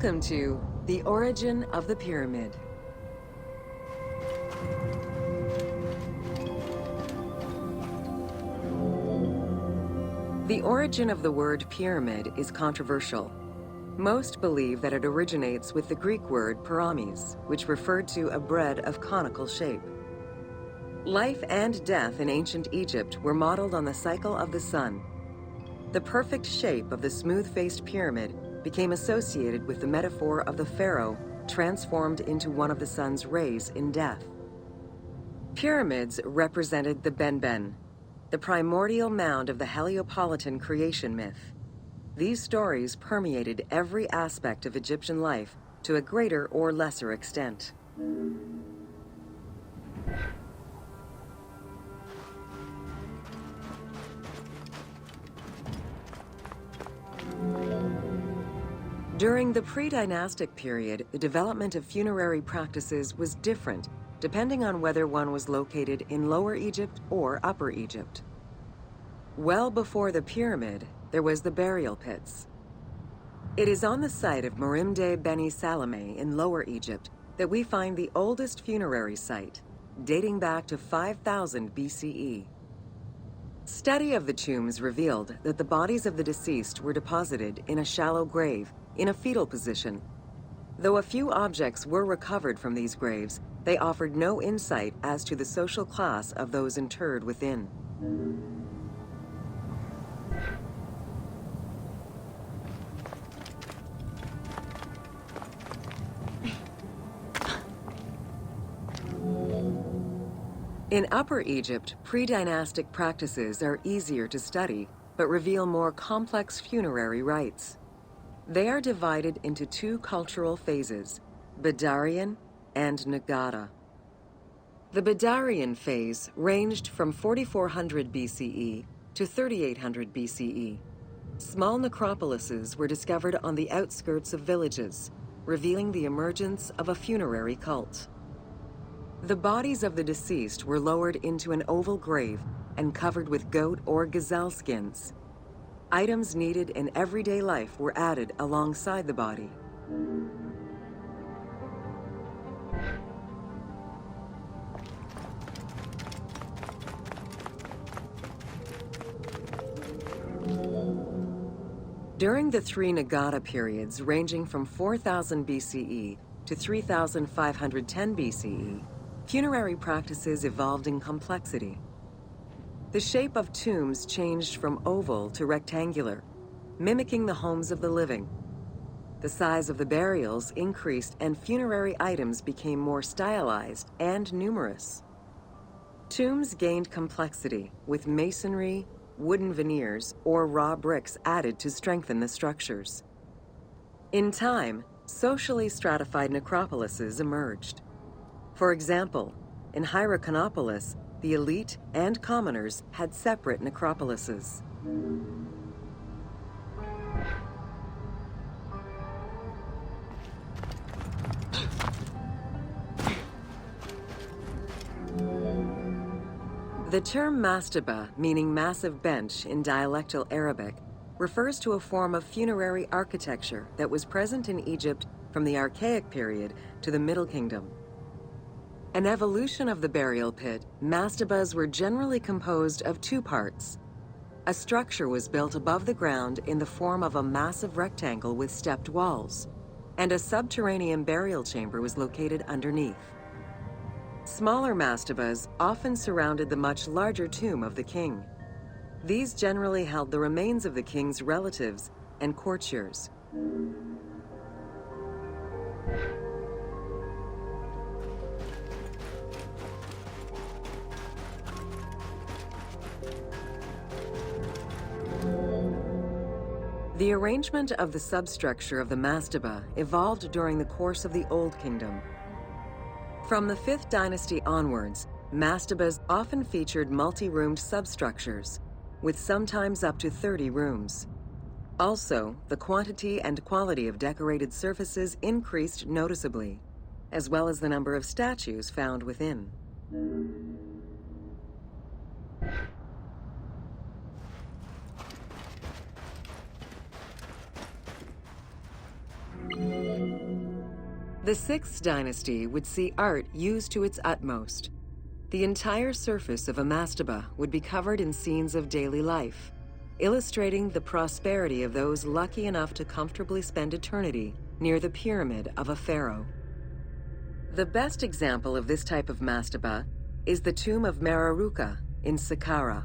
Welcome to The Origin of the Pyramid. The origin of the word pyramid is controversial. Most believe that it originates with the Greek word pyramis, which referred to a bread of conical shape. Life and death in ancient Egypt were modeled on the cycle of the sun. The perfect shape of the smooth-faced pyramid became associated with the metaphor of the pharaoh transformed into one of the sun's rays in death. Pyramids represented the Benben, the primordial mound of the Heliopolitan creation myth. These stories permeated every aspect of Egyptian life to a greater or lesser extent. During the pre-dynastic period, the development of funerary practices was different depending on whether one was located in Lower Egypt or Upper Egypt. Well before the pyramid, there was the burial pits. It is on the site of Merimde Beni Salameh in Lower Egypt that we find the oldest funerary site, dating back to 5000 BCE. Study of the tombs revealed that the bodies of the deceased were deposited in a shallow grave in a fetal position. Though a few objects were recovered from these graves, they offered no insight as to the social class of those interred within. In Upper Egypt, pre-dynastic practices are easier to study, but reveal more complex funerary rites. They are divided into two cultural phases, Badarian and Nagada. The Badarian phase ranged from 4400 BCE to 3800 BCE. Small necropolises were discovered on the outskirts of villages, revealing the emergence of a funerary cult. The bodies of the deceased were lowered into an oval grave and covered with goat or gazelle skins. Items needed in everyday life were added alongside the body. During the three Nagada periods ranging from 4000 BCE to 3510 BCE, funerary practices evolved in complexity. The shape of tombs changed from oval to rectangular, mimicking the homes of the living. The size of the burials increased and funerary items became more stylized and numerous. Tombs gained complexity with masonry, wooden veneers, or raw bricks added to strengthen the structures. In time, socially stratified necropolises emerged. For example, in Hierakonpolis, the elite and commoners had separate necropolises. The term mastaba, meaning massive bench in dialectal Arabic, refers to a form of funerary architecture that was present in Egypt from the Archaic period to the Middle Kingdom. An evolution of the burial pit, mastabas were generally composed of two parts. A structure was built above the ground in the form of a massive rectangle with stepped walls, and a subterranean burial chamber was located underneath. Smaller mastabas often surrounded the much larger tomb of the king. These generally held the remains of the king's relatives and courtiers. The arrangement of the substructure of the mastaba evolved during the course of the Old Kingdom. From the 5th dynasty onwards, mastabas often featured multi-roomed substructures, with sometimes up to 30 rooms. Also, the quantity and quality of decorated surfaces increased noticeably, as well as the number of statues found within. The 6th dynasty would see art used to its utmost. The entire surface of a mastaba would be covered in scenes of daily life, illustrating the prosperity of those lucky enough to comfortably spend eternity near the pyramid of a pharaoh. The best example of this type of mastaba is the tomb of Meroruka in Saqqara.